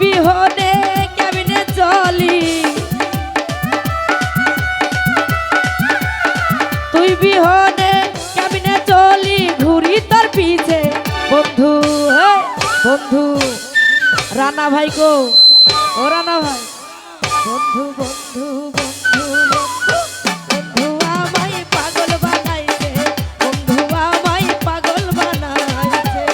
বিহনে কেমনে চলি, তুই বিহনে কেমনে চলি, ঘুরি তোর পিছে বন্ধু। বন্ধু রানা ভাই গো, ও রানা ভাই, বন্ধু বন্ধু বন্ধু বন্ধু বন্ধু আমায় পাগল বানাইছে, বন্ধু আমায় পাগল বানাইছে।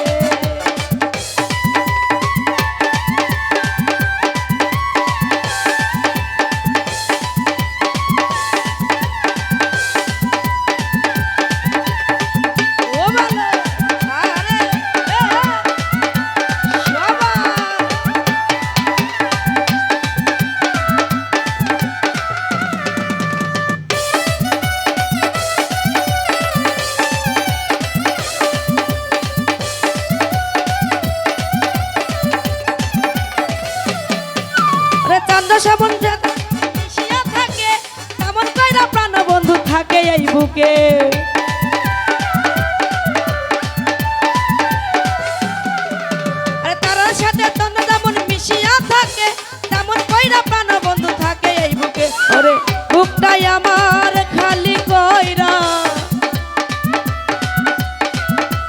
ও ভালো আরে শ্রাবণ মিশিয়া থাকে, তেমন কইরা প্রাণ বন্ধু থাকে এই বুকে। আরে তার সাথে তন্ন যেমন মিশিয়া থাকে, তেমন কইরা প্রাণ বন্ধু থাকে এই বুকে। ওরে বুকটাই আমার খালি কইরা,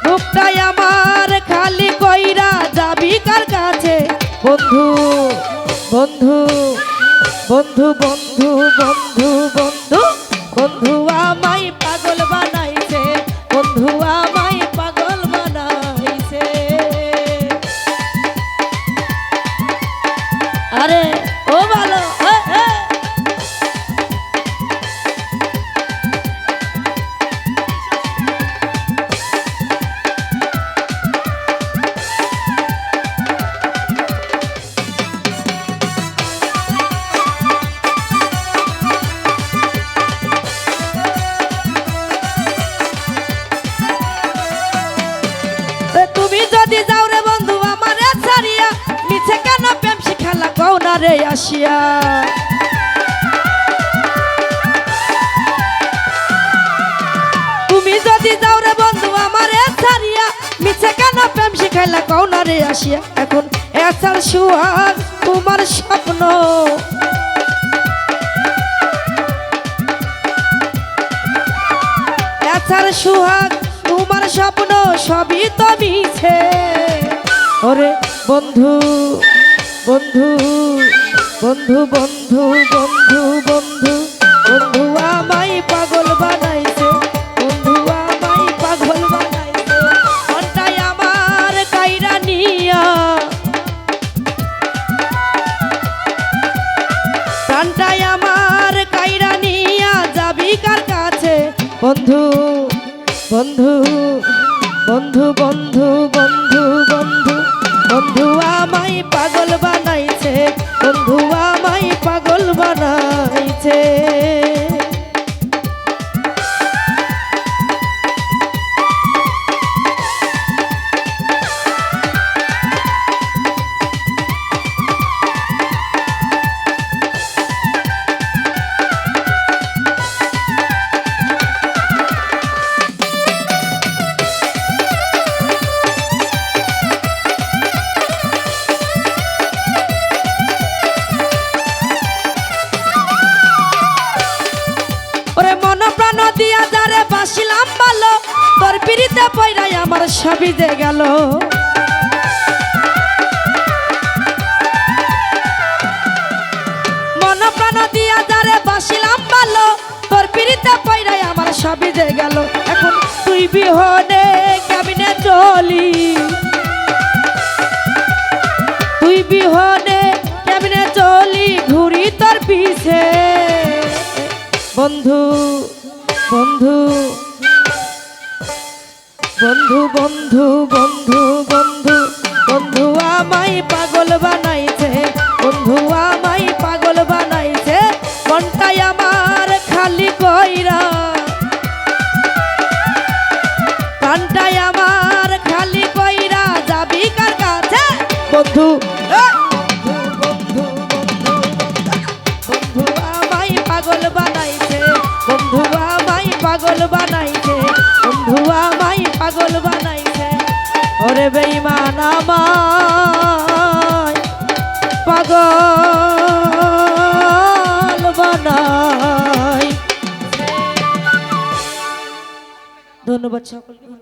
বুকটাই আমার খালি কইরা যাবি কার কাছে বন্ধু। বন্ধু বন্ধু বন্ধু বন্ধু বন্ধু বন্ধু আমায় পাগল বানাইছে, বন্ধু আমায় পাগল বানাইছে। আরে ও ভালো রে আসিয়া। তুমি যদি যাও রে বন্ধু আমারে ছাড়িয়া, মিছে কেন প্রেম শিখাইলা কও না রে আসিয়া। এখন এসার সুহাগ তোমার স্বপ্ন, এসার সুহাগ তোমার স্বপ্ন সবই তো মিছে। ওরে বন্ধু বন্ধু বন্ধু বন্ধু বন্ধু বন্ধু বন্ধু আমায় পাগল বানাইছে, বন্ধু আমায় পাগল বানাইছে। মনটাই আমার কাইরা নিয়া, প্রাণটাই আমার কাইরা নিয়া যাবি কার কাছে বন্ধু। বন্ধু বন্ধু বন্ধু বন্ধু বন্ধু বন্ধু আমায় পাগল বানাইছে, বন্ধু আমায় পাগল বানাইছে। দিয়া যারে বাসিলাম ভালো, তোর পিড়িতে পয়রাই আমার সবই যে গেল। মন প্রাণ দিয়া যারে বাসিলাম ভালো, তোর পিড়িতে পয়রাই আমার সবই যে গেল। এখন তুই বিহনে কেমনে চলি, তুই বিহনে কেমনে চলি, ঘুরি তোর পিছে বন্ধু। বন্ধু বন্ধু বন্ধু বন্ধু বন্ধু বন্ধু আমায় পাগল বানাইছে, বন্ধু আমায় পাগল বানাইছে। মনটাই আমার খালি কইরা, প্রাণটাই আমার খালি কইরা যাবি কার কাছে বন্ধু। বন্ধু বন্ধু বন্ধু আমায় পাগল বানাইছে, বন্ধু আমায় পাগল বানাইছে, বন্ধু আমায় পাগল বানাইছে। ওরে বেঈমান আমায় পাগল বানাই। ধন্যবাদ সকলকে।